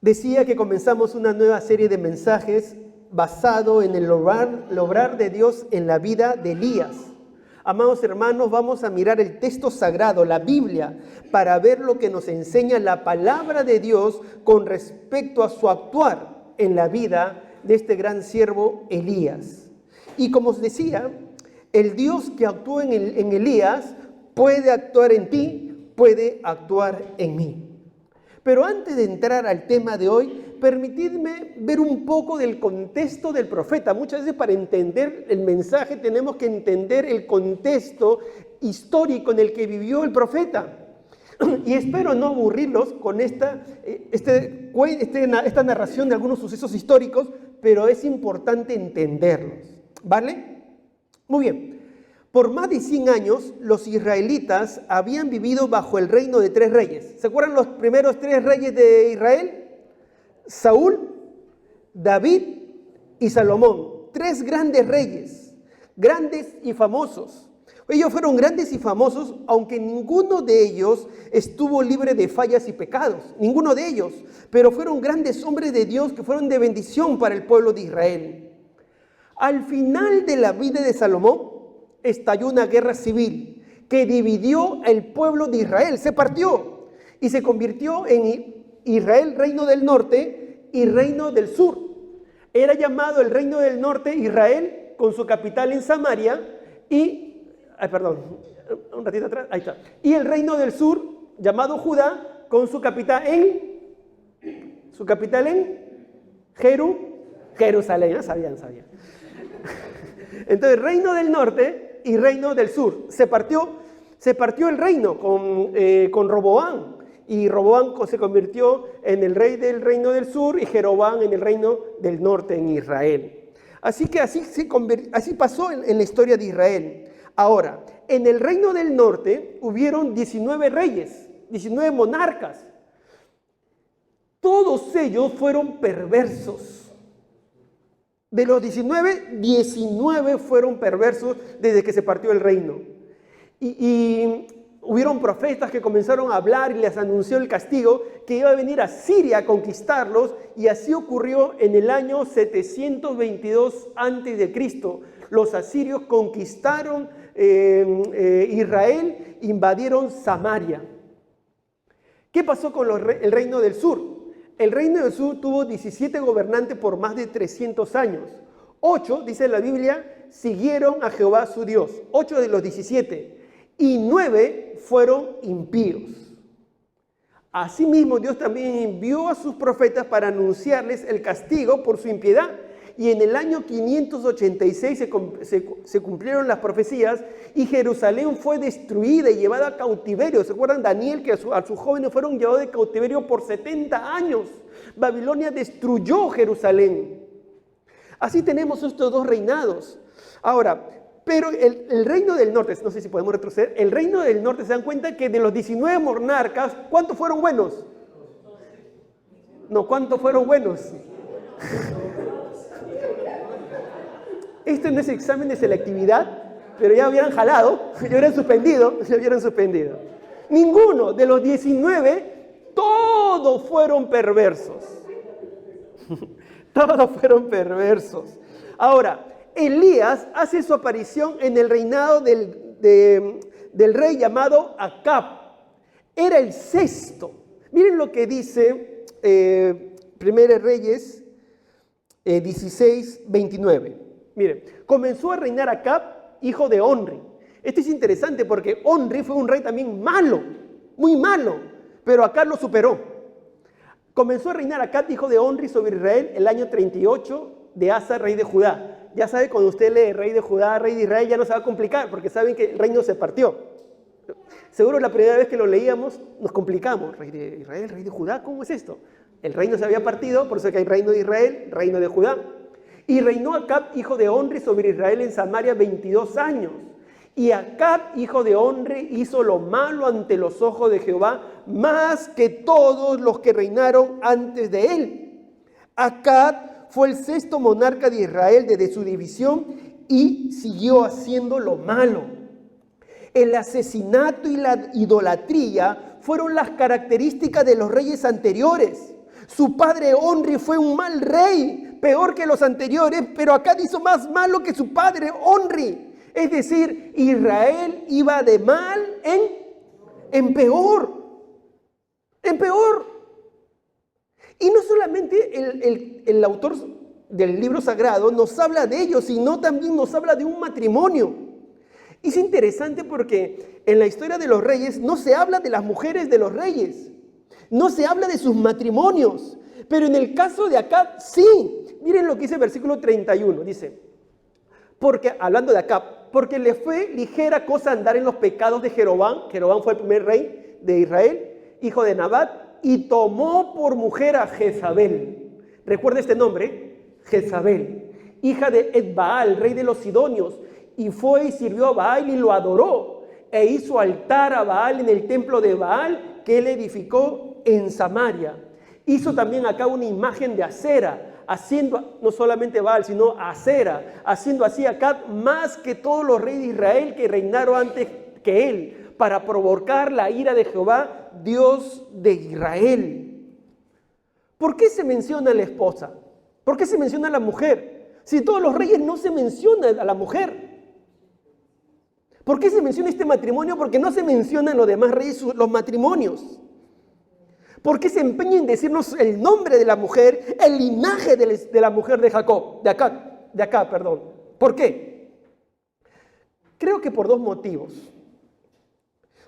Decía que comenzamos una nueva serie de mensajes basado en el obrar de Dios en la vida de Elías. Amados hermanos, vamos a mirar el texto sagrado, la Biblia, para ver lo que nos enseña la palabra de Dios con respecto a su actuar en la vida de este gran siervo Elías. Y como os decía, el Dios que actuó en Elías puede actuar en ti, puede actuar en mí. Pero antes de entrar al tema de hoy, permitidme ver un poco del contexto del profeta. Muchas veces para entender el mensaje tenemos que entender el contexto histórico en el que vivió el profeta. Y espero no aburrirlos con esta narración de algunos sucesos históricos, pero es importante entenderlos, ¿vale? Muy bien. Por más de 100 años, los israelitas habían vivido bajo el reino de 3 reyes. ¿Se acuerdan los primeros 3 reyes de Israel? Saúl, David y Salomón. 3 grandes reyes, grandes y famosos. Ellos fueron grandes y famosos, aunque ninguno de ellos estuvo libre de fallas y pecados. Ninguno de ellos. Pero fueron grandes hombres de Dios que fueron de bendición para el pueblo de Israel. Al final de la vida de Salomón, estalló una guerra civil que dividió el pueblo de Israel, se partió y se convirtió en Israel, reino del norte y reino del sur. Era llamado el reino del norte Israel, con su capital en Samaria, y el reino del sur, llamado Judá, con su capital en Jerusalén. Sabían. Entonces, reino del norte y reino del sur. Se partió el reino con Roboam, y Roboam se convirtió en el rey del reino del sur y Jeroboam en el reino del norte en Israel. Así que así pasó en la historia de Israel. Ahora, en el reino del norte hubieron 19 reyes, 19 monarcas. Todos ellos fueron perversos. De los 19 fueron perversos desde que se partió el reino. Y hubieron profetas que comenzaron a hablar y les anunció el castigo, que iba a venir a Siria a conquistarlos, y así ocurrió en el año 722 a.C. Los asirios conquistaron Israel, invadieron Samaria. ¿Qué pasó con el reino del sur? El reino del sur tuvo 17 gobernantes por más de 300 años. 8, dice la Biblia, siguieron a Jehová su Dios. 8 de los 17. Y 9 fueron impíos. Asimismo, Dios también envió a sus profetas para anunciarles el castigo por su impiedad. Y en el año 586 se cumplieron las profecías y Jerusalén fue destruida y llevada a cautiverio. ¿Se acuerdan Daniel, que a sus jóvenes fueron llevados de cautiverio por 70 años? Babilonia destruyó Jerusalén. Así tenemos estos 2 reinados. Ahora, pero el reino del norte, no sé si podemos retroceder, el reino del norte, se dan cuenta que de los 19 monarcas, ¿cuántos fueron buenos? No, ¿cuántos fueron buenos? Este no es examen de selectividad, pero ya hubieran jalado, ya hubieran suspendido. Ninguno de los 19, todos fueron perversos. Todos fueron perversos. Ahora, Elías hace su aparición en el reinado del rey llamado Acab. Era el 6º. Miren lo que dice 1 Reyes 16:29. Miren, comenzó a reinar Acab, hijo de Onri. Esto es interesante porque Onri fue un rey también malo, muy malo, pero Acab lo superó. Comenzó a reinar Acab, hijo de Onri, sobre Israel el año 38 de Asa, rey de Judá. Ya sabe, cuando usted lee rey de Judá, rey de Israel, ya no se va a complicar, porque saben que el reino se partió. Seguro la primera vez que lo leíamos nos complicamos. Rey de Israel, rey de Judá, ¿cómo es esto? El reino se había partido, por eso que hay reino de Israel, reino de Judá. Y reinó Acab, hijo de Onri, sobre Israel en Samaria 22 años. Y Acab, hijo de Onri, hizo lo malo ante los ojos de Jehová, más que todos los que reinaron antes de él. Acab fue el 6º monarca de Israel desde su división y siguió haciendo lo malo. El asesinato y la idolatría fueron las características de los reyes anteriores. Su padre Onri fue un mal rey, peor que los anteriores, pero Acab hizo más malo que su padre Onri. Es decir, Israel iba de mal en peor. En peor. Y no solamente el autor del libro sagrado nos habla de ello, sino también nos habla de un matrimonio. Es interesante porque en la historia de los reyes no se habla de las mujeres de los reyes, no se habla de sus matrimonios, pero en el caso de Acab sí. Miren lo que dice el versículo 31, dice, porque, hablando de Acab, porque le fue ligera cosa andar en los pecados de Jeroboam. Jeroboam fue el primer rey de Israel, hijo de Nabat, y tomó por mujer a Jezabel. Recuerda este nombre, Jezabel, hija de Etbaal, rey de los Sidonios, y fue y sirvió a Baal y lo adoró, e hizo altar a Baal en el templo de Baal que él edificó en Samaria. Hizo también acá una imagen de Acera, haciendo no solamente Baal, sino Acera, haciendo así acá más que todos los reyes de Israel que reinaron antes que él, para provocar la ira de Jehová, Dios de Israel. ¿Por qué se menciona a la esposa? ¿Por qué se menciona a la mujer? Si todos los reyes no se menciona a la mujer. ¿Por qué se menciona este matrimonio? Porque no se mencionan los demás reyes los matrimonios. ¿Por qué se empeña en decirnos el nombre de la mujer, el linaje de la mujer de Jacob, de Acab, perdón? ¿Por qué? Creo que por dos motivos.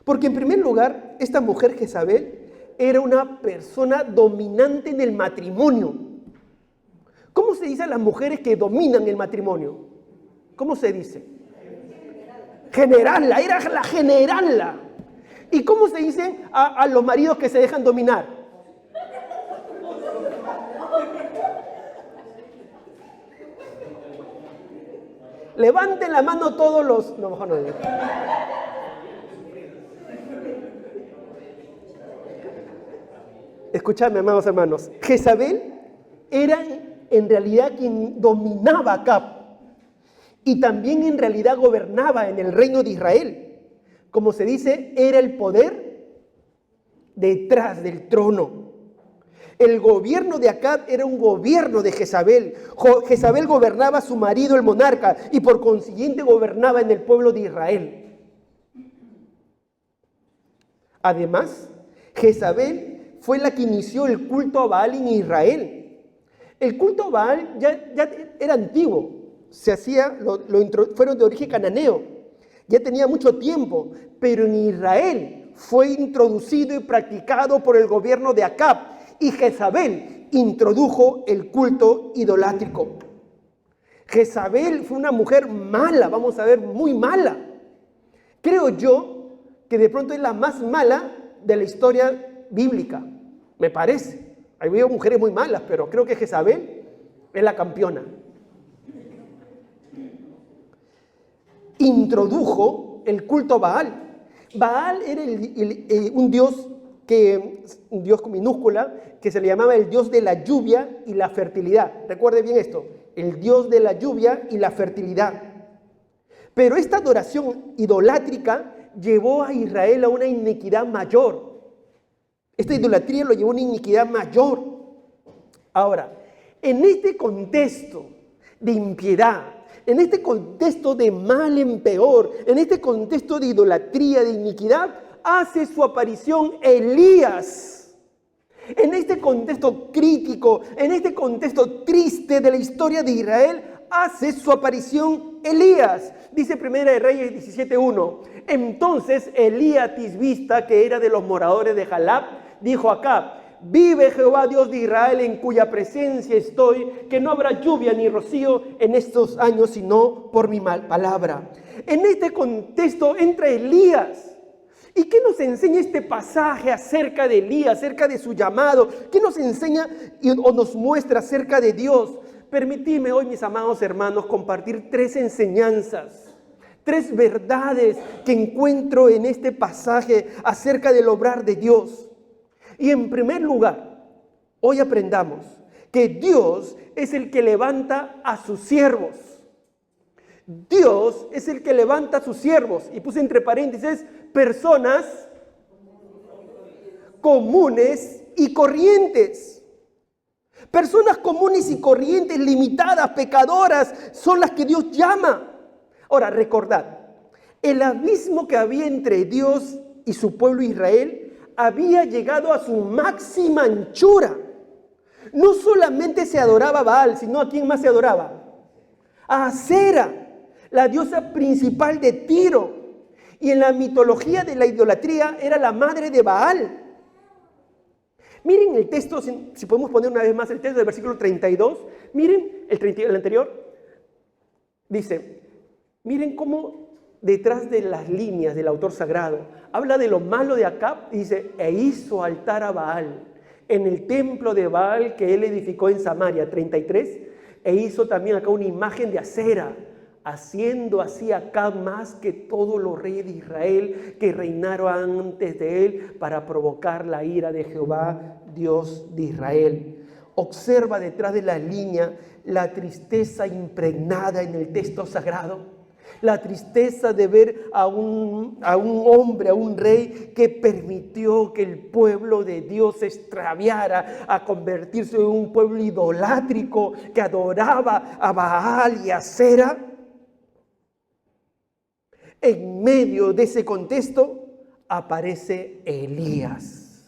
Porque en primer lugar, esta mujer Jezabel era una persona dominante en el matrimonio. ¿Cómo se dice a las mujeres que dominan el matrimonio? ¿Cómo se dice? Generala, era la generala. ¿Y cómo se dice a los maridos que se dejan dominar? Levanten la mano todos los... No, mejor no. Escuchadme, amados hermanos. Jezabel era en realidad quien dominaba a Acab y también en realidad gobernaba en el reino de Israel. Como se dice, era el poder detrás del trono. El gobierno de Acab era un gobierno de Jezabel. Jezabel gobernaba a su marido, el monarca, y por consiguiente gobernaba en el pueblo de Israel. Además, Jezabel fue la que inició el culto a Baal en Israel. El culto a Baal ya era antiguo, se hacía, fueron de origen cananeo, ya tenía mucho tiempo, pero en Israel fue introducido y practicado por el gobierno de Acab, y Jezabel introdujo el culto idolátrico. Jezabel fue una mujer mala, vamos a ver, muy mala. Creo yo que de pronto es la más mala de la historia bíblica, me parece. Hay mujeres muy malas, pero creo que Jezabel es la campeona. Introdujo el culto a Baal. Baal era un dios con minúscula, que se le llamaba el dios de la lluvia y la fertilidad. Recuerde bien esto, el dios de la lluvia y la fertilidad. Pero esta adoración idolátrica llevó a Israel a una iniquidad mayor. Esta idolatría lo llevó a una iniquidad mayor. Ahora, en este contexto de impiedad, en este contexto de mal en peor, en este contexto de idolatría, de iniquidad, hace su aparición Elías. En este contexto crítico, en este contexto triste de la historia de Israel, hace su aparición Elías. Dice Primera de Reyes 17:1. Entonces Elías Tisbista, que era de los moradores de Jalab, dijo a Acab: vive Jehová Dios de Israel, en cuya presencia estoy, que no habrá lluvia ni rocío en estos años, sino por mi palabra. En este contexto entra Elías. ¿Y qué nos enseña este pasaje acerca de Elías, acerca de su llamado? ¿Qué nos enseña o nos muestra acerca de Dios? Permitidme hoy, mis amados hermanos, compartir 3 enseñanzas, 3 verdades que encuentro en este pasaje acerca del obrar de Dios. Y en primer lugar, hoy aprendamos que Dios es el que levanta a sus siervos. Dios es el que levanta a sus siervos. Y puse entre paréntesis, personas comunes y corrientes. Personas comunes y corrientes, limitadas, pecadoras, son las que Dios llama. Ahora, recordad, el abismo que había entre Dios y su pueblo Israel había llegado a su máxima anchura. No solamente se adoraba a Baal, sino ¿a quién más se adoraba? A Acera, la diosa principal de Tiro. Y en la mitología de la idolatría era la madre de Baal. Miren el texto, si podemos poner una vez más el texto del versículo 32. Miren el anterior. Dice, miren cómo detrás de las líneas del autor sagrado habla de lo malo de Acab y dice, e hizo altar a Baal en el templo de Baal que él edificó en Samaria, 33, e hizo también acá una imagen de Acera, haciendo así Acab más que todos los reyes de Israel que reinaron antes de él para provocar la ira de Jehová, Dios de Israel. Observa detrás de la línea la tristeza impregnada en el texto sagrado. La tristeza de ver a un hombre, a un rey que permitió que el pueblo de Dios se extraviara a convertirse en un pueblo idolátrico que adoraba a Baal y a Acera. En medio de ese contexto aparece Elías.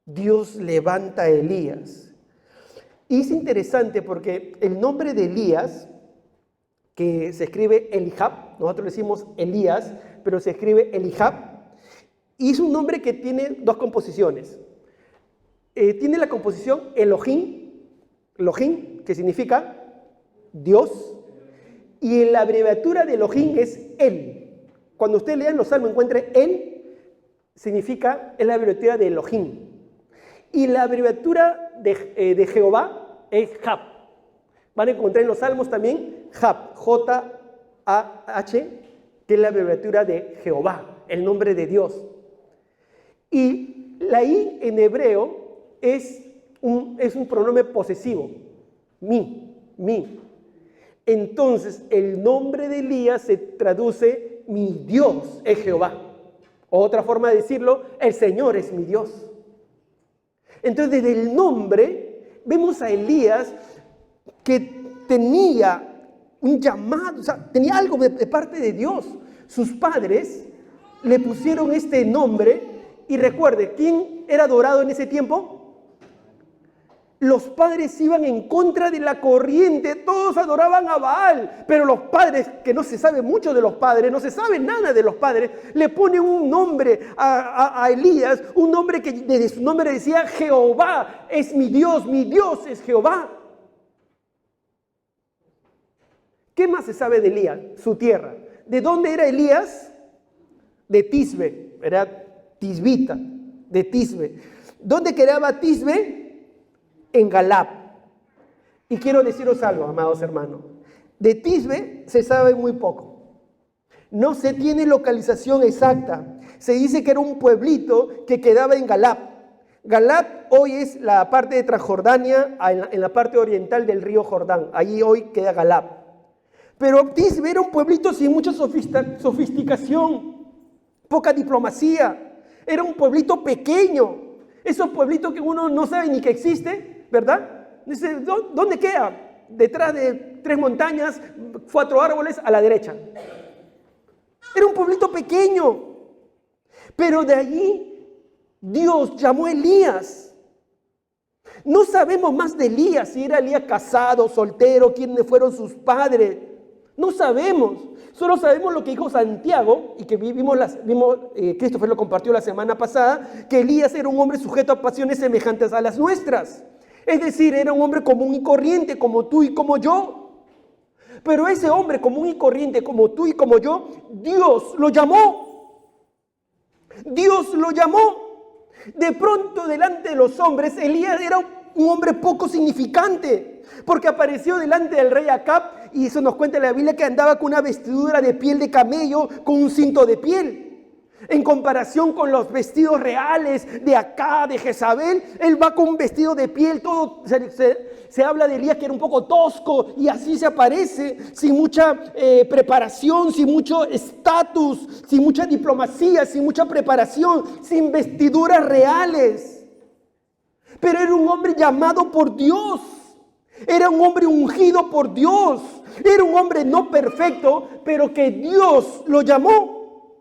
Dios levanta a Elías. Y es interesante porque el nombre de Elías, que se escribe Elihab, nosotros le decimos Elías, pero se escribe Elihab, y es un nombre que tiene dos composiciones. Tiene la composición Elohim, que significa Dios, y la abreviatura de Elohim es El. Cuando usted lea en los salmos encuentre El, significa, es la abreviatura de Elohim. Y la abreviatura de Jehová es Jab. Van a encontrar en los salmos también Jab, J-A-H, que es la abreviatura de Jehová, el nombre de Dios. Y la I en hebreo es un pronombre posesivo, mi. Entonces, el nombre de Elías se traduce, mi Dios es Jehová. Otra forma de decirlo, el Señor es mi Dios. Entonces, desde el nombre, vemos a Elías que tenía un llamado, o sea, tenía algo de parte de Dios. Sus padres le pusieron este nombre y recuerde, ¿quién era adorado en ese tiempo? Los padres iban en contra de la corriente, todos adoraban a Baal, pero los padres, que no se sabe mucho de los padres, no se sabe nada de los padres, le ponen un nombre a Elías, un nombre que desde su nombre decía Jehová es mi Dios es Jehová. ¿Qué más se sabe de Elías? Su tierra. ¿De dónde era Elías? De Tisbe, era tisbita, de Tisbe. ¿Dónde quedaba Tisbe? En Galad. Y quiero deciros algo, amados hermanos. De Tisbe se sabe muy poco. No se tiene localización exacta. Se dice que era un pueblito que quedaba en Galad. Galad hoy es la parte de Transjordania, en la parte oriental del río Jordán. Allí hoy queda Galad. Pero Tisbe era un pueblito sin mucha sofisticación, poca diplomacia. Era un pueblito pequeño. Esos pueblitos que uno no sabe ni que existe, ¿verdad? Dice, ¿dónde queda? Detrás de 3 montañas, 4 árboles a la derecha. Era un pueblito pequeño. Pero de allí Dios llamó a Elías. No sabemos más de Elías, si era Elías casado, soltero, quiénes fueron sus padres. No sabemos. Solo sabemos lo que dijo Santiago y que Christopher lo compartió la semana pasada, que Elías era un hombre sujeto a pasiones semejantes a las nuestras. Es decir, era un hombre común y corriente como tú y como yo. Pero ese hombre común y corriente como tú y como yo, Dios lo llamó. Dios lo llamó. De pronto delante de los hombres, Elías era un hombre poco significante, porque apareció delante del rey Acab, y eso nos cuenta la Biblia que andaba con una vestidura de piel de camello, con un cinto de piel. En comparación con los vestidos reales de Acab, de Jezabel, él va con un vestido de piel, todo se habla de Elías que era un poco tosco, y así se aparece, sin mucha preparación, sin mucho estatus, sin mucha diplomacia, sin mucha preparación, sin vestiduras reales. pero era un hombre llamado por Dios. Era un hombre ungido por Dios. Era un hombre no perfecto, pero que Dios lo llamó.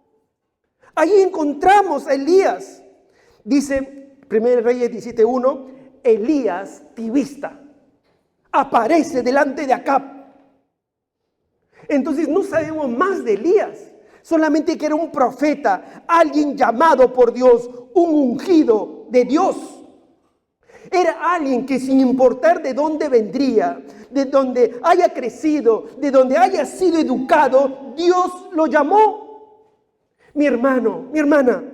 Ahí encontramos a Elías. Dice 1 Reyes 17:1, Elías tibista aparece delante de Acab. Entonces no sabemos más de Elías, solamente que era un profeta, alguien llamado por Dios, un ungido de Dios. Era alguien que sin importar de dónde vendría, de dónde haya crecido, de dónde haya sido educado, Dios lo llamó. Mi hermano, mi hermana,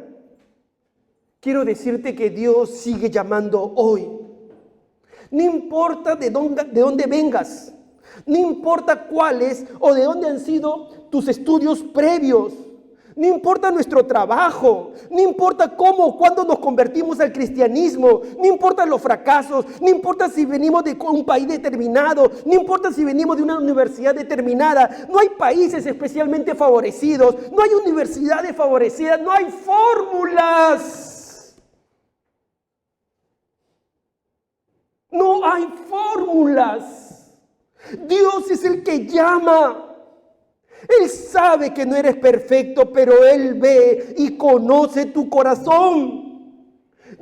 quiero decirte que Dios sigue llamando hoy. No importa de dónde vengas, no importa cuáles o de dónde han sido tus estudios previos. No importa nuestro trabajo, no importa cómo o cuándo nos convertimos al cristianismo, no importa los fracasos, no importa si venimos de un país determinado, no importa si venimos de una universidad determinada. No hay países especialmente favorecidos, no hay universidades favorecidas, no hay fórmulas. No hay fórmulas. Dios es el que llama. Él sabe que no eres perfecto, pero Él ve y conoce tu corazón.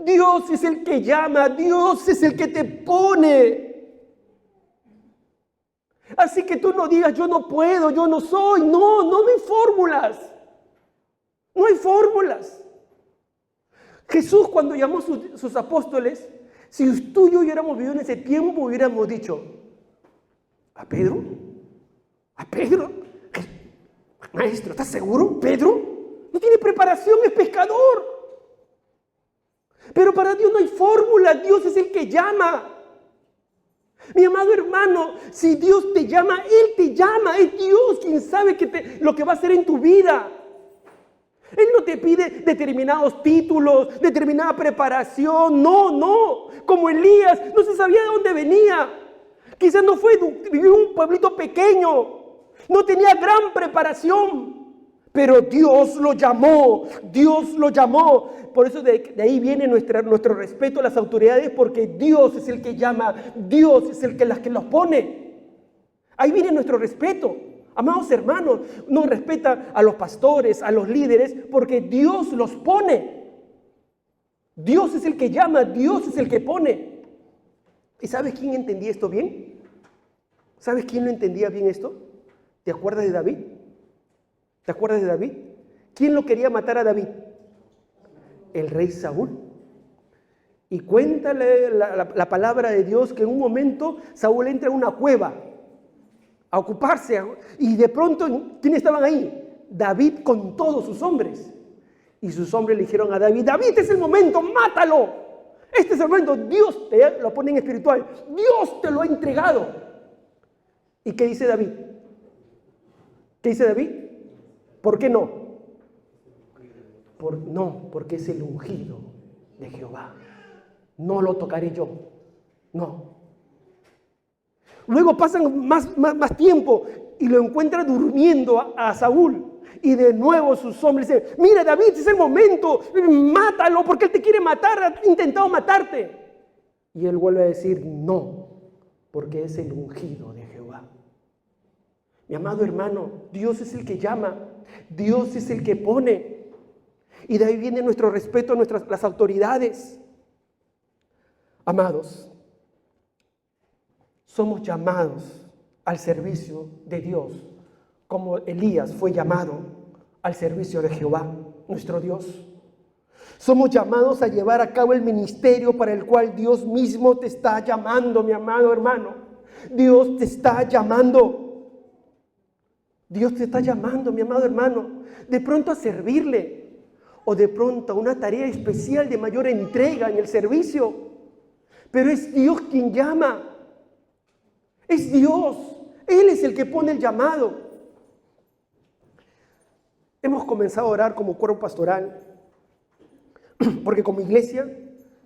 Dios es el que llama, Dios es el que te pone. Así que tú no digas, yo no puedo, yo no soy. No hay fórmulas. No hay fórmulas. Jesús, cuando llamó a sus apóstoles, si tú y yo hubiéramos vivido en ese tiempo, hubiéramos dicho, ¿a Pedro? ¿A Pedro? Maestro, ¿estás seguro? ¿Pedro? No tiene preparación, es pescador. Pero para Dios no hay fórmula, Dios es el que llama. Mi amado hermano, si Dios te llama, Él te llama. Es Dios quien sabe lo que va a hacer en tu vida. Él no te pide determinados títulos, determinada preparación. No. Como Elías, no se sabía de dónde venía. Quizás no vivió en un pueblito pequeño. No tenía gran preparación, pero Dios lo llamó, Dios lo llamó. Por eso de ahí viene nuestro respeto a las autoridades, porque Dios es el que llama, Dios es el que los pone. Ahí viene nuestro respeto. Amados hermanos, no respeta a los pastores, a los líderes, porque Dios los pone. Dios es el que llama, Dios es el que pone. ¿Y sabes quién entendía esto bien? ¿Sabes quién lo entendía bien esto? ¿Te acuerdas de David? ¿Te acuerdas de David? ¿Quién lo quería matar a David? El rey Saúl. Y cuéntale la palabra de Dios que en un momento Saúl entra en una cueva a ocuparse. Y de pronto, ¿quiénes estaban ahí? David con todos sus hombres. Y sus hombres le dijeron a David, David, este es el momento, mátalo. Este es el momento, Dios te lo pone en espiritual. Dios te lo ha entregado. ¿Y qué dice David? ¿Qué dice David? ¿Por qué no? Porque es el ungido de Jehová. No lo tocaré yo. No. Luego pasan más tiempo y lo encuentra durmiendo a Saúl. Y de nuevo sus hombres dicen, mira David, es el momento, mátalo porque él te quiere matar, ha intentado matarte. Y él vuelve a decir, no, porque es el ungido de Jehová. Mi amado hermano, Dios es el que llama, Dios es el que pone. Y de ahí viene nuestro respeto a las autoridades. Amados, somos llamados al servicio de Dios, como Elías fue llamado al servicio de Jehová, nuestro Dios. Somos llamados a llevar a cabo el ministerio para el cual Dios mismo te está llamando, mi amado hermano. Dios te está llamando. Dios te está llamando, mi amado hermano, de pronto a servirle o de pronto a una tarea especial de mayor entrega en el servicio. Pero es Dios quien llama. Es Dios. Él es el que pone el llamado. Hemos comenzado a orar como cuerpo pastoral, porque como iglesia,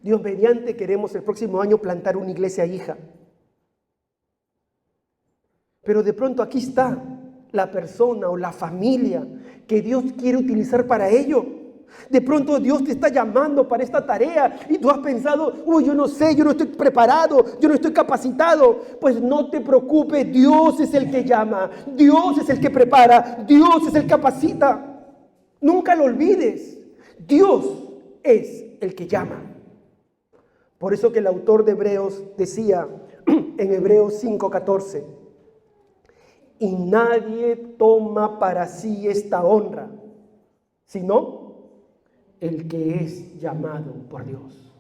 Dios mediante, queremos el próximo año plantar una iglesia hija. Pero de pronto aquí está la persona o la familia que Dios quiere utilizar para ello. De pronto Dios te está llamando para esta tarea y tú has pensado, uy, yo no sé, yo no estoy preparado, yo no estoy capacitado. Pues no te preocupes, Dios es el que llama, Dios es el que prepara, Dios es el que capacita. Nunca lo olvides, Dios es el que llama. Por eso que el autor de Hebreos decía en Hebreos 5:14, y nadie toma para sí esta honra, sino el que es llamado por Dios.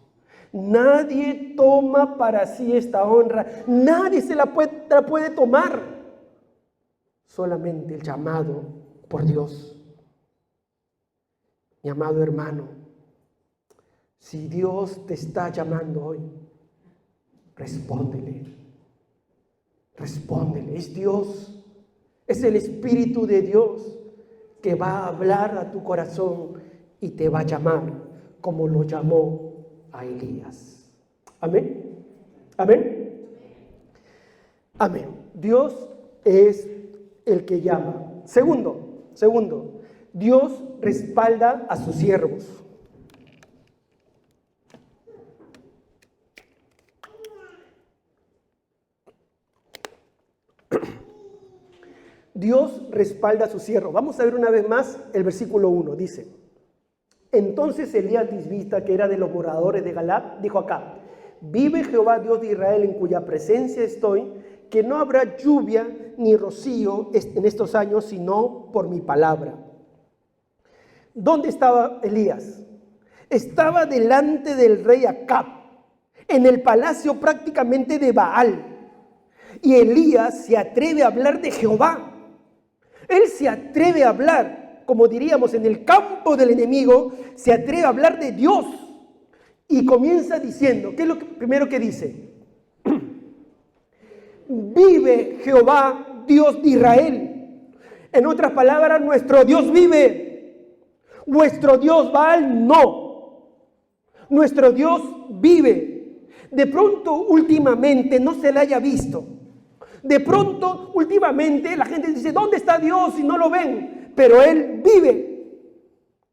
Nadie toma para sí esta honra, nadie se la puede tomar, solamente el llamado por Dios. Mi amado hermano, si Dios te está llamando hoy, respóndele. Respóndele. Es Dios, es el Espíritu de Dios que va a hablar a tu corazón y te va a llamar como lo llamó a Elías. Amén. Amén. Amén. Dios es el que llama. Segundo, Dios respalda a sus siervos. Dios respalda a sus siervos. Vamos a ver una vez más el versículo 1. Dice, entonces Elías Tisbita, que era de los moradores de Galaad, dijo acá, vive Jehová Dios de Israel, en cuya presencia estoy, que no habrá lluvia ni rocío en estos años, sino por mi palabra. ¿Dónde estaba Elías? Estaba delante del rey Acab, en el palacio prácticamente de Baal. Y Elías se atreve a hablar de Jehová. Él se atreve a hablar, como diríamos, en el campo del enemigo, se atreve a hablar de Dios. Y comienza diciendo, ¿qué es lo primero que dice? Vive Jehová, Dios de Israel. En otras palabras, nuestro Dios vive. Nuestro Dios Baal no. Nuestro Dios vive. De pronto, últimamente, no se le haya visto. De pronto, últimamente, la gente dice, ¿dónde está Dios? Y no lo ven. Pero Él vive.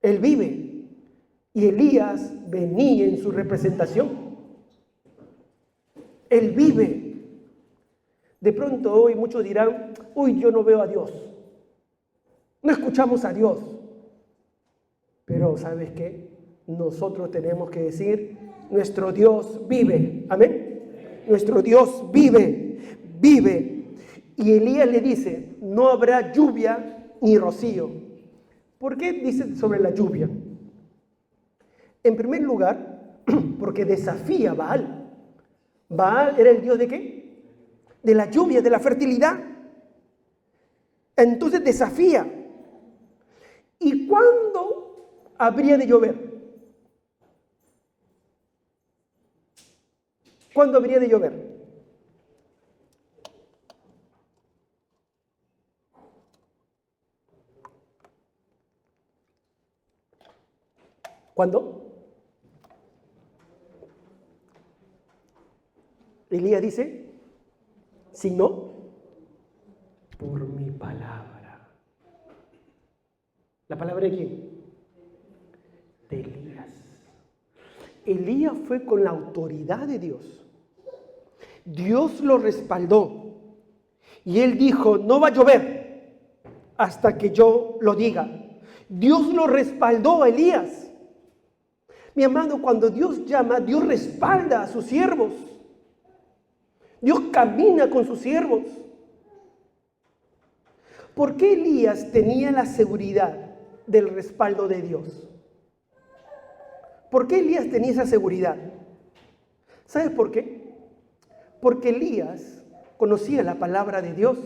Él vive. Y Elías venía en su representación. Él vive. De pronto hoy muchos dirán, uy, yo no veo a Dios. No escuchamos a Dios. Pero ¿sabes qué? Nosotros tenemos que decir, nuestro Dios vive. Amén. Nuestro Dios vive. Vive. Y Elías le dice, no habrá lluvia ni rocío. ¿Por qué dice sobre la lluvia? En primer lugar, porque desafía a Baal. Baal era el dios ¿de qué? De la lluvia, de la fertilidad. Entonces desafía. ¿Y cuándo habría de llover? ¿Cuándo habría de llover? ¿Cuándo? Elías dice, si no, por mi palabra. ¿La palabra de quién? De Elías. Elías fue con la autoridad de Dios. Dios lo respaldó. Y él dijo, no va a llover hasta que yo lo diga. Dios lo respaldó a Elías. Mi amado, cuando Dios llama, Dios respalda a sus siervos. Dios camina con sus siervos. ¿Por qué Elías tenía la seguridad del respaldo de Dios? ¿Por qué Elías tenía esa seguridad? ¿Sabes por qué? Porque Elías conocía la palabra de Dios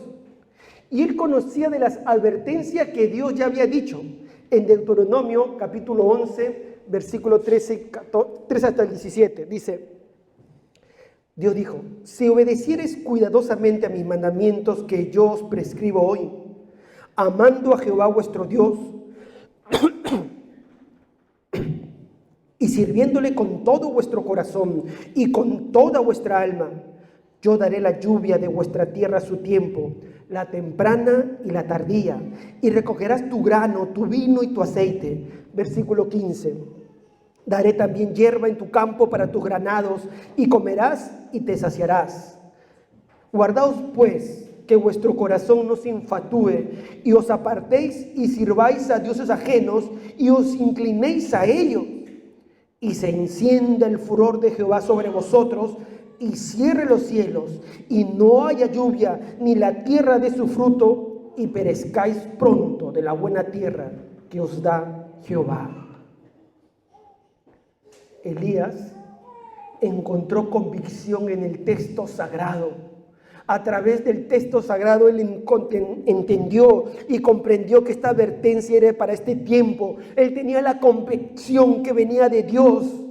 y él conocía de las advertencias que Dios ya había dicho en Deuteronomio capítulo 11, versículo 13 hasta el 17. Dice, Dios dijo, si obedecieres cuidadosamente a mis mandamientos que yo os prescribo hoy, amando a Jehová vuestro Dios y sirviéndole con todo vuestro corazón y con toda vuestra alma, yo daré la lluvia de vuestra tierra a su tiempo, la temprana y la tardía, y recogerás tu grano, tu vino y tu aceite. Versículo 15. Daré también hierba en tu campo para tus granados, y comerás y te saciarás. Guardaos pues que vuestro corazón no se infatúe, y os apartéis y sirváis a dioses ajenos, y os inclinéis a ellos. Y se encienda el furor de Jehová sobre vosotros, y cierre los cielos, y no haya lluvia, ni la tierra dé su fruto, y perezcáis pronto de la buena tierra que os da Jehová. Elías encontró convicción en el texto sagrado. A través del texto sagrado él entendió y comprendió que esta advertencia era para este tiempo. Él tenía la convicción que venía de Dios.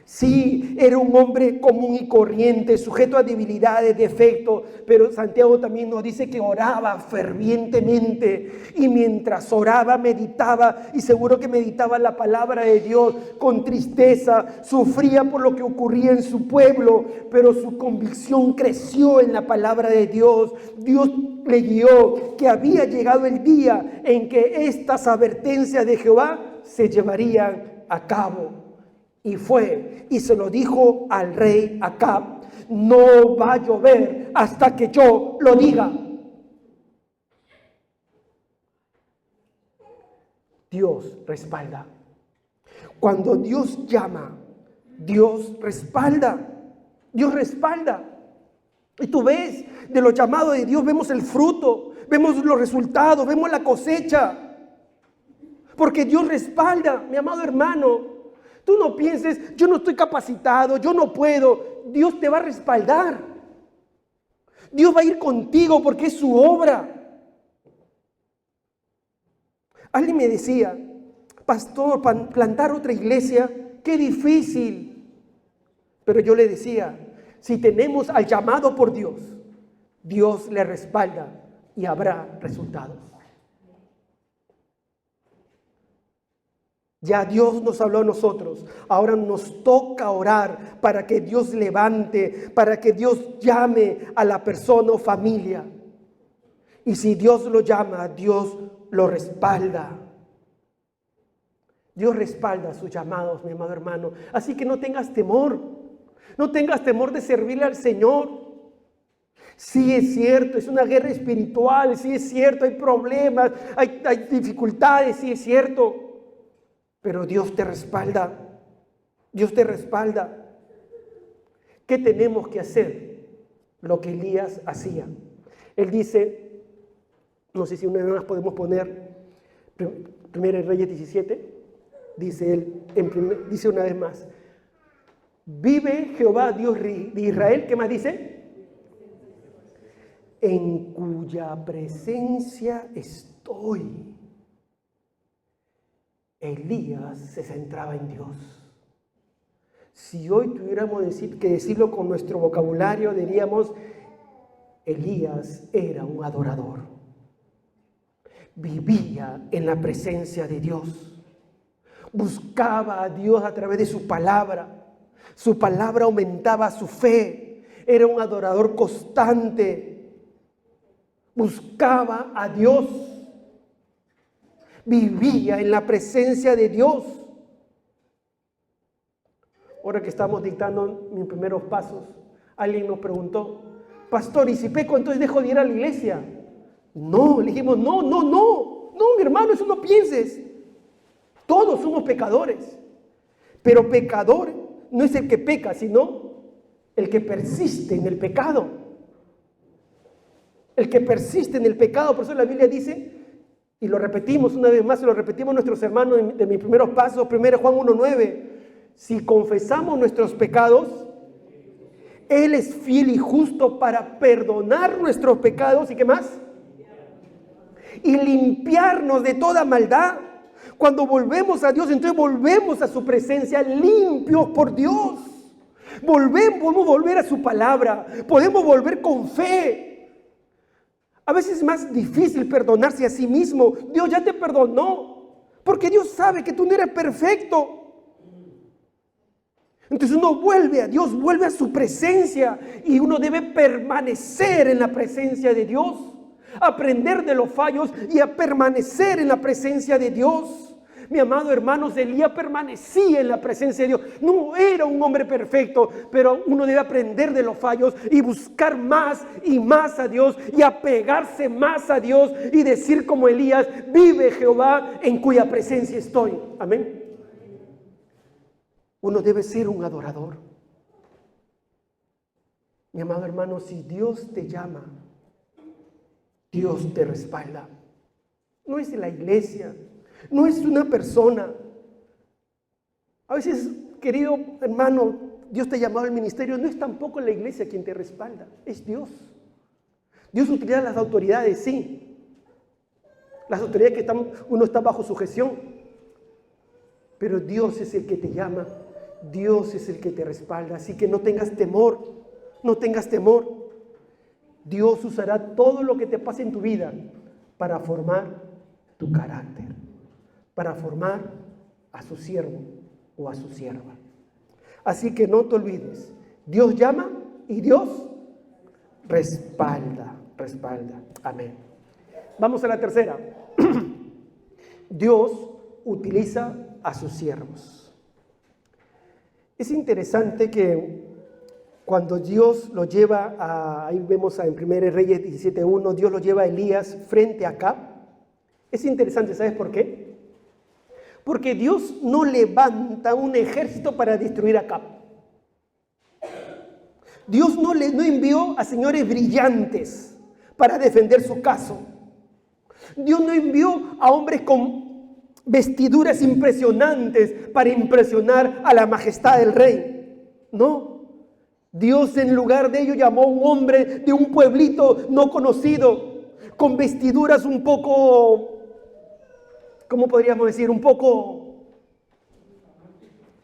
Sí, era un hombre común y corriente, sujeto a debilidades, defectos, pero Santiago también nos dice que oraba fervientemente, y mientras oraba meditaba, y seguro que meditaba la palabra de Dios con tristeza, sufría por lo que ocurría en su pueblo, pero su convicción creció en la palabra de Dios. Dios le guió que había llegado el día en que estas advertencias de Jehová se llevarían a cabo. Y fue, y se lo dijo al rey Acab: no va a llover hasta que yo lo diga. Dios respalda. Cuando Dios llama, Dios respalda. Dios respalda. Y tú ves, de los llamados de Dios vemos el fruto, vemos los resultados, vemos la cosecha. Porque Dios respalda, mi amado hermano. Tú no pienses, yo no estoy capacitado, yo no puedo. Dios te va a respaldar. Dios va a ir contigo porque es su obra. Alguien me decía: pastor, plantar otra iglesia, qué difícil. Pero yo le decía, si tenemos al llamado por Dios, Dios le respalda y habrá resultados. Ya Dios nos habló a nosotros. Ahora nos toca orar para que Dios levante, para que Dios llame a la persona o familia. Y si Dios lo llama, Dios lo respalda. Dios respalda sus llamados, mi amado hermano. Así que no tengas temor. No tengas temor de servirle al Señor. Sí es cierto, es una guerra espiritual. Sí es cierto, hay problemas, hay dificultades. Sí es cierto. Pero Dios te respalda. Dios te respalda. ¿Qué tenemos que hacer? Lo que Elías hacía. Él dice, no sé si una vez más podemos poner 1 Reyes 17. Dice él, dice una vez más: vive Jehová Dios de Israel. ¿Qué más dice? En cuya presencia estoy. Elías se centraba en Dios. Si hoy tuviéramos que decirlo con nuestro vocabulario, diríamos: Elías era un adorador. Vivía en la presencia de Dios. Buscaba a Dios a través de su palabra. Su palabra aumentaba su fe. Era un adorador constante. Buscaba a Dios. Vivía en la presencia de Dios. Ahora que estamos dictando mis primeros pasos, alguien nos preguntó: pastor, ¿y si peco entonces dejo de ir a la iglesia? No, le dijimos, no, mi hermano, eso no pienses. Todos somos pecadores. Pero pecador no es el que peca, sino el que persiste en el pecado. El que persiste en el pecado. Por eso la Biblia dice, y lo repetimos una vez más, se lo repetimos a nuestros hermanos de mis primeros pasos, 1 Juan 1:9. Si confesamos nuestros pecados, Él es fiel y justo para perdonar nuestros pecados. ¿Y qué más? Y limpiarnos de toda maldad. Cuando volvemos a Dios, entonces volvemos a su presencia limpios por Dios. Podemos volver a su palabra. Podemos volver con fe. A veces es más difícil perdonarse a sí mismo. Dios ya te perdonó, porque Dios sabe que tú no eres perfecto. Entonces uno vuelve a Dios, vuelve a su presencia, y uno debe permanecer en la presencia de Dios. aprender de los fallos y a permanecer en la presencia de Dios. Mi amado hermanos, Elías permanecía en la presencia de Dios. No era un hombre perfecto, pero uno debe aprender de los fallos y buscar más y más a Dios y apegarse más a Dios y decir como Elías: vive Jehová en cuya presencia estoy. Amén. Uno debe ser un adorador. Mi amado hermano, si Dios te llama, Dios te respalda. No es la iglesia, no es una persona. A veces, querido hermano, Dios te ha llamado al ministerio, no es tampoco la iglesia quien te respalda, es Dios. Dios utiliza las autoridades, sí. Las autoridades que uno está bajo sujeción. Pero Dios es el que te llama, Dios es el que te respalda. Así que no tengas temor, no tengas temor. Dios usará todo lo que te pase en tu vida para formar tu carácter, para formar a su siervo o a su sierva. Así que no te olvides, Dios llama y Dios respalda. Amén. Vamos a la tercera. Dios utiliza a sus siervos. Es interesante que cuando Dios lo lleva ahí vemos en 1 Reyes 17:1, Dios lo lleva a Elías frente a Acab. Es interesante, ¿sabes por qué? Porque Dios no levanta un ejército para destruir a Acab. Dios no envió a señores brillantes para defender su caso. Dios no envió a hombres con vestiduras impresionantes para impresionar a la majestad del rey. No. Dios en lugar de ello llamó a un hombre de un pueblito no conocido, con vestiduras un poco, ¿cómo podríamos decir? Un poco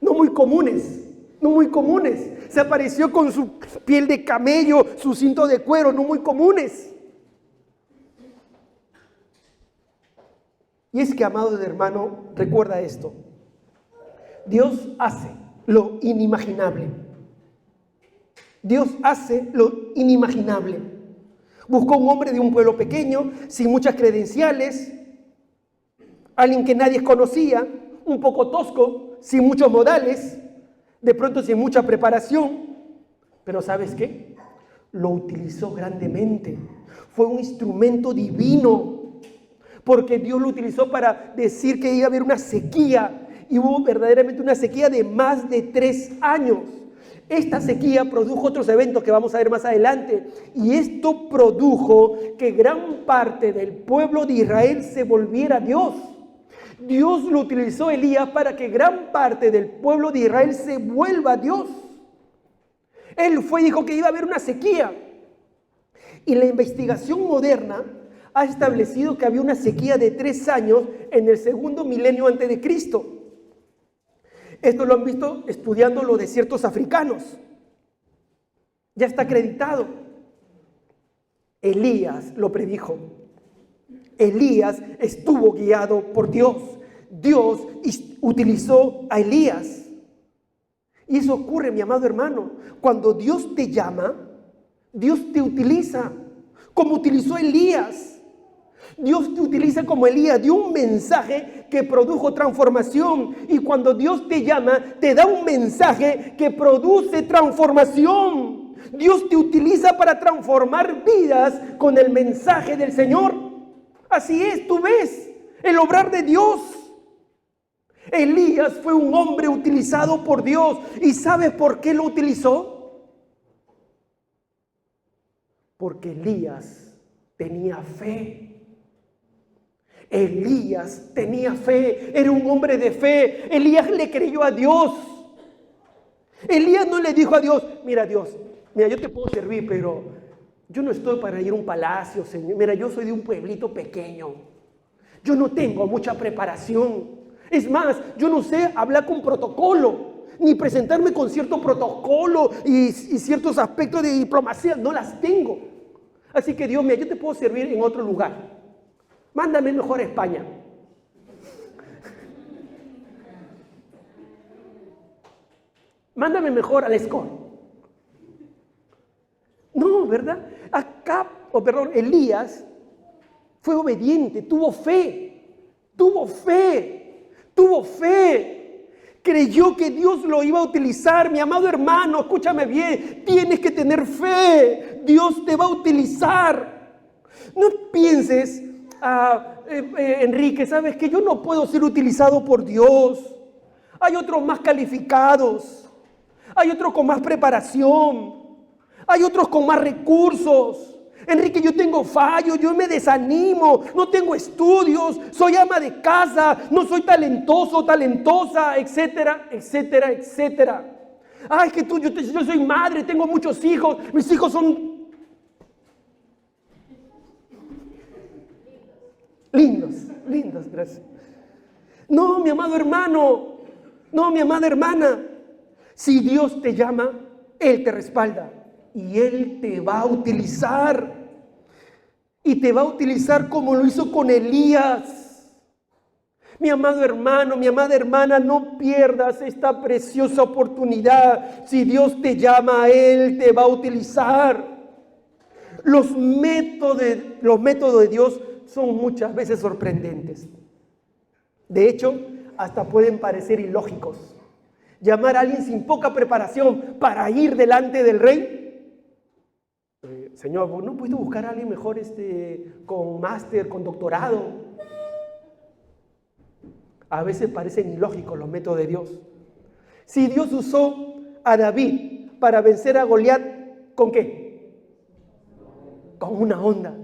no muy comunes. Se apareció con su piel de camello, su cinto de cuero, no muy comunes. Y es que, amado hermano, recuerda esto. Dios hace lo inimaginable. Dios hace lo inimaginable. Buscó un hombre de un pueblo pequeño, sin muchas credenciales, alguien que nadie conocía, un poco tosco, sin muchos modales, de pronto sin mucha preparación. Pero ¿sabes qué? Lo utilizó grandemente. Fue un instrumento divino, porque Dios lo utilizó para decir que iba a haber una sequía, y hubo verdaderamente una sequía de más de 3 años. Esta sequía produjo otros eventos que vamos a ver más adelante, y esto produjo que gran parte del pueblo de Israel se volviera a Dios. Dios lo utilizó Elías para que gran parte del pueblo de Israel se vuelva a Dios. Él fue y dijo que iba a haber una sequía, y la investigación moderna ha establecido que había una sequía de 3 años en el segundo milenio antes de Cristo. Esto lo han visto estudiando los desiertos africanos. Ya está acreditado. Elías lo predijo. Elías estuvo guiado por Dios. Dios utilizó a Elías. Y eso ocurre, mi amado hermano. Cuando Dios te llama, Dios te utiliza, como utilizó a Elías. Dios te utiliza como Elías, dio un mensaje que produjo transformación. Y cuando Dios te llama, te da un mensaje que produce transformación. Dios te utiliza para transformar vidas con el mensaje del Señor. Así es, tú ves el obrar de Dios. Elías fue un hombre utilizado por Dios. ¿Y sabes por qué lo utilizó? Porque Elías tenía fe. Elías tenía fe, era un hombre de fe. Elías le creyó a Dios. Elías no le dijo a Dios: mira Dios, mira, yo te puedo servir, pero yo no estoy para ir a un palacio, Señor. Mira, yo soy de un pueblito pequeño. Yo no tengo mucha preparación. Es más, yo no sé hablar con protocolo, ni presentarme con cierto protocolo y ciertos aspectos de diplomacia. No las tengo. Así que Dios, mira, yo te puedo servir en otro lugar. Mándame mejor a España. Mándame mejor al Escort. No, ¿verdad? Elías Fue obediente, tuvo fe, tuvo fe, tuvo fe. Creyó que Dios lo iba a utilizar. Mi amado hermano, escúchame bien, tienes que tener fe. Dios te va a utilizar. No pienses, Enrique, sabes que yo no puedo ser utilizado por Dios. Hay otros más calificados, hay otros con más preparación, hay otros con más recursos. Enrique, yo tengo fallos, yo me desanimo, no tengo estudios, soy ama de casa, no soy talentoso, talentosa, etcétera, etcétera, etcétera. Es que yo soy madre, tengo muchos hijos, mis hijos son lindos, gracias. No, mi amado hermano, no, mi amada hermana, si Dios te llama, Él te respalda y Él te va a utilizar. Y te va a utilizar como lo hizo con Elías. Mi amado hermano, mi amada hermana, no pierdas esta preciosa oportunidad. Si Dios te llama, a Él te va a utilizar. Los métodos de Dios son muchas veces sorprendentes. De hecho, hasta pueden parecer ilógicos. Llamar a alguien sin poca preparación para ir delante del rey. Señor, ¿no puedes buscar a alguien mejor con máster, con doctorado? A veces parecen ilógicos los métodos de Dios. Si Dios usó a David para vencer a Goliat, ¿con qué? Con una onda.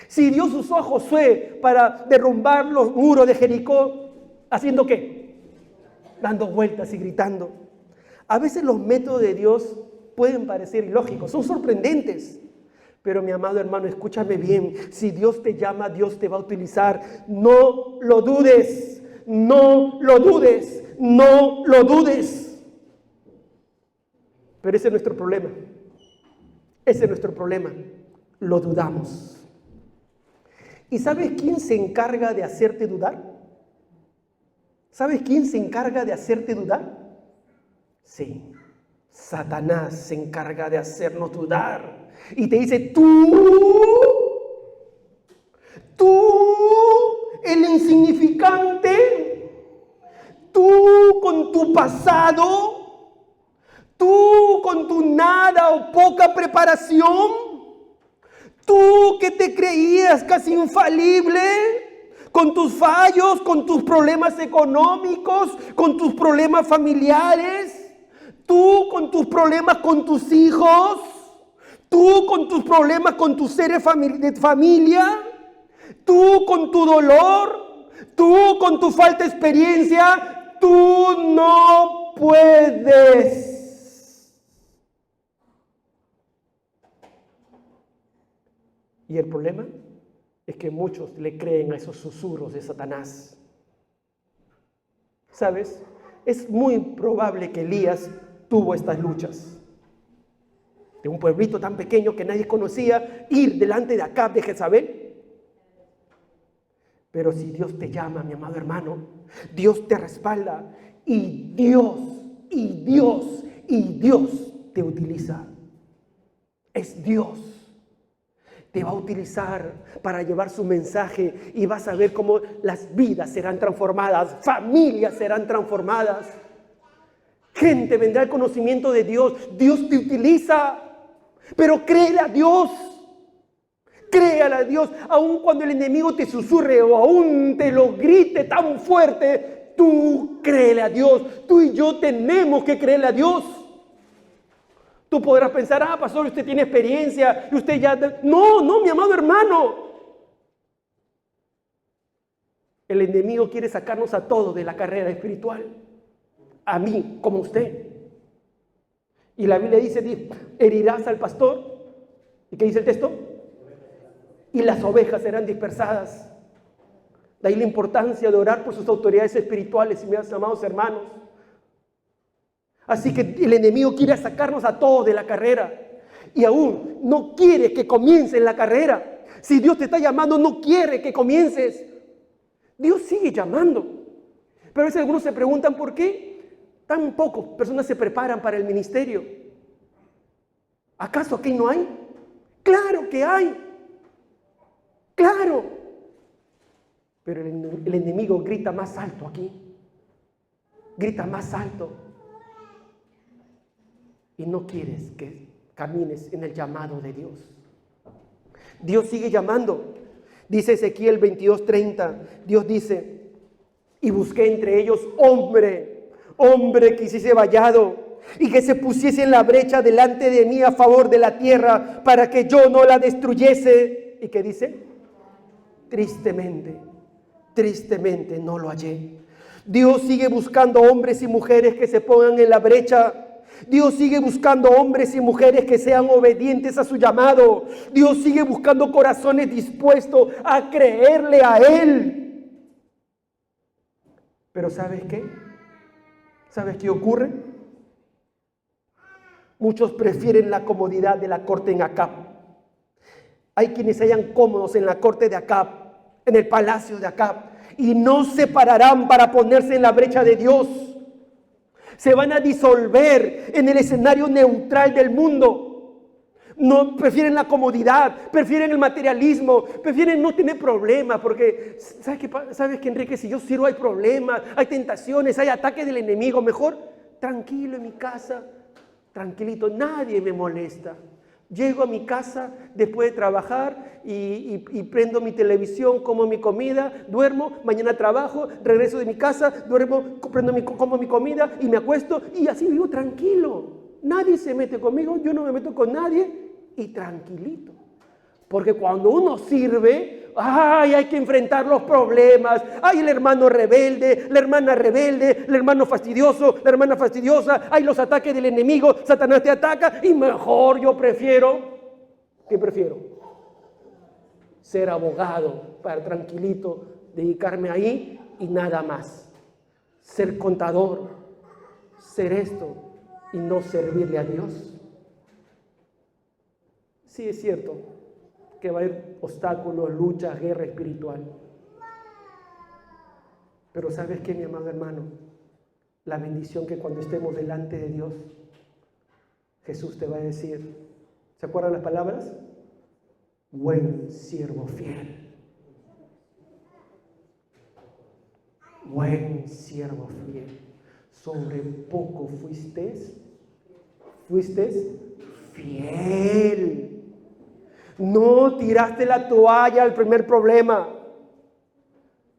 Si Dios usó a Josué para derrumbar los muros de Jericó, ¿haciendo qué? Dando vueltas y gritando. A veces los métodos de Dios pueden parecer ilógicos, son sorprendentes. Pero mi amado hermano, escúchame bien, si Dios te llama, Dios te va a utilizar. No lo dudes, no lo dudes, no lo dudes. Pero ese es nuestro problema, ese es nuestro problema, lo dudamos. ¿Y sabes quién se encarga de hacerte dudar? ¿Sabes quién se encarga de hacerte dudar? Sí, Satanás se encarga de hacernos dudar. Y te dice, tú, el insignificante, tú con tu pasado, tú con tu nada o poca preparación, tú que te creías casi infalible, con tus fallos, con tus problemas económicos, con tus problemas familiares, tú con tus problemas con tus hijos, tú con tus problemas con tus seres de familia, tú con tu dolor, tú con tu falta de experiencia, tú no puedes. Y el problema es que muchos le creen a esos susurros de Satanás. ¿Sabes? Es muy probable que Elías tuvo estas luchas. De un pueblito tan pequeño que nadie conocía, ir delante de Acab, de Jezabel. Pero si Dios te llama, mi amado hermano, Dios te respalda y Dios te utiliza. Es Dios. Te va a utilizar para llevar su mensaje y vas a ver cómo las vidas serán transformadas, familias serán transformadas. Gente vendrá al conocimiento de Dios. Dios te utiliza, pero créele a Dios. Créale a Dios, aun cuando el enemigo te susurre o aún te lo grite tan fuerte, tú créele a Dios. Tú y yo tenemos que creerle a Dios. Tú podrás pensar, pastor, usted tiene experiencia y usted ya... No, mi amado hermano. El enemigo quiere sacarnos a todos de la carrera espiritual. A mí, como usted. Y la Biblia dice, herirás al pastor. ¿Y qué dice el texto? Y las ovejas serán dispersadas. De ahí la importancia de orar por sus autoridades espirituales, mis amados hermanos. Así que el enemigo quiere sacarnos a todos de la carrera. Y aún no quiere que comiences la carrera. Si Dios te está llamando, no quiere que comiences. Dios sigue llamando. Pero a veces algunos se preguntan por qué tan pocas personas se preparan para el ministerio. ¿Acaso aquí no hay? Claro que hay. Claro. Pero el enemigo grita más alto aquí. Grita más alto. Y no quieres que camines en el llamado de Dios. Dios sigue llamando. Dice Ezequiel 22:30. Dios dice: y busqué entre ellos hombre que hiciese vallado y que se pusiese en la brecha delante de mí a favor de la tierra para que yo no la destruyese. ¿Y qué dice? Tristemente no lo hallé. Dios sigue buscando hombres y mujeres que se pongan en la brecha. Dios sigue buscando hombres y mujeres que sean obedientes a su llamado. Dios sigue buscando corazones dispuestos a creerle a Él. Pero ¿sabes qué? ¿Sabes qué ocurre? Muchos prefieren la comodidad de la corte en Acab. Hay quienes se hallan cómodos en la corte de Acab, en el palacio de Acab, y no se pararán para ponerse en la brecha de Dios. Se van a disolver en el escenario neutral del mundo. No prefieren la comodidad, prefieren el materialismo, prefieren no tener problemas, porque ¿sabes qué, Enrique? Si yo sirvo hay problemas, hay tentaciones, hay ataques del enemigo. Mejor tranquilo en mi casa, tranquilito, nadie me molesta. Llego a mi casa después de trabajar y prendo mi televisión, como mi comida, duermo, mañana trabajo, regreso de mi casa, duermo, como mi comida y me acuesto y así vivo tranquilo. Nadie se mete conmigo, yo no me meto con nadie y tranquilito. Porque cuando uno sirve, hay que enfrentar los problemas. Hay el hermano rebelde, la hermana rebelde, el hermano fastidioso, la hermana fastidiosa. Hay los ataques del enemigo, Satanás te ataca y mejor yo prefiero. ¿Qué prefiero? Ser abogado para tranquilito, dedicarme ahí y nada más. Ser contador, ser esto y no servirle a Dios. Sí, es cierto que va a haber obstáculos, luchas, guerra espiritual. Pero ¿sabes qué, mi amado hermano? La bendición que cuando estemos delante de Dios, Jesús te va a decir, ¿se acuerdan las palabras? Buen siervo fiel. Buen siervo fiel. Sobre poco fuiste fiel. No tiraste la toalla al primer problema.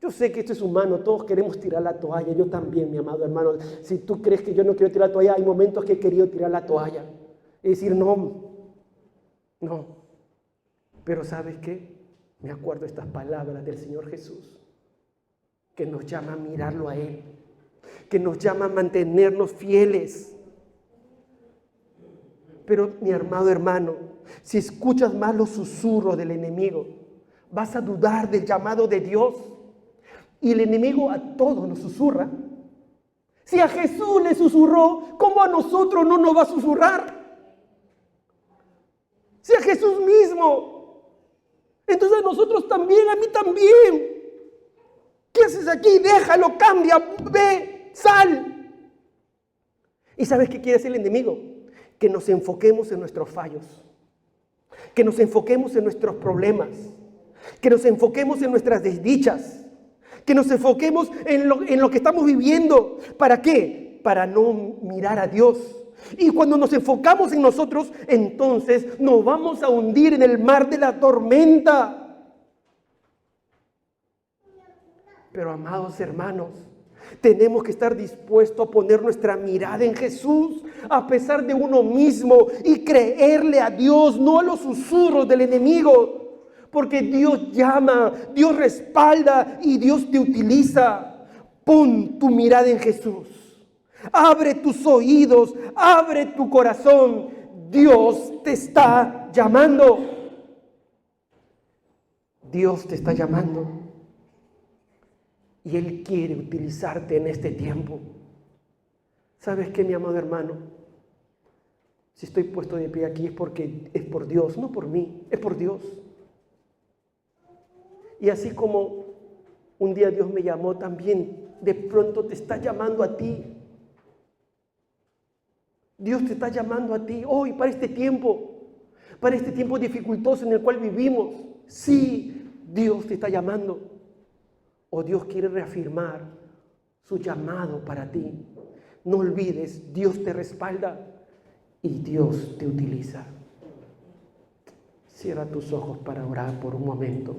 Yo sé que esto es humano, todos queremos tirar la toalla, yo también, mi amado hermano. Si tú crees que yo no quiero tirar la toalla, hay momentos que he querido tirar la toalla. Es decir, no. Pero ¿sabes qué? Me acuerdo de estas palabras del Señor Jesús, que nos llama a mirarlo a Él, que nos llama a mantenernos fieles. Pero mi amado hermano, si escuchas más los susurros del enemigo, vas a dudar del llamado de Dios. Y el enemigo a todos nos susurra. Si a Jesús le susurró, ¿cómo a nosotros no nos va a susurrar? Si a Jesús mismo, entonces a nosotros también, a mí también. ¿Qué haces aquí? Déjalo, cambia, ve, sal. ¿Y sabes qué quiere hacer el enemigo? Que nos enfoquemos en nuestros fallos, que nos enfoquemos en nuestros problemas, que nos enfoquemos en nuestras desdichas, que nos enfoquemos en lo que estamos viviendo. ¿Para qué? Para no mirar a Dios. Y cuando nos enfocamos en nosotros, entonces nos vamos a hundir en el mar de la tormenta. Pero amados hermanos, tenemos que estar dispuestos a poner nuestra mirada en Jesús, a pesar de uno mismo, y creerle a Dios, no a los susurros del enemigo. Porque Dios llama, Dios respalda y Dios te utiliza. Pon tu mirada en Jesús. Abre tus oídos, abre tu corazón. Dios te está llamando. Dios te está llamando. Y Él quiere utilizarte en este tiempo. ¿Sabes qué, mi amado hermano? Si estoy puesto de pie aquí es porque es por Dios, no por mí, es por Dios. Y así como un día Dios me llamó, también de pronto te está llamando a ti. Dios te está llamando a ti hoy para este tiempo dificultoso en el cual vivimos. Sí, Dios te está llamando, o Dios quiere reafirmar su llamado para ti. No olvides, Dios te respalda y Dios te utiliza. Cierra tus ojos para orar por un momento.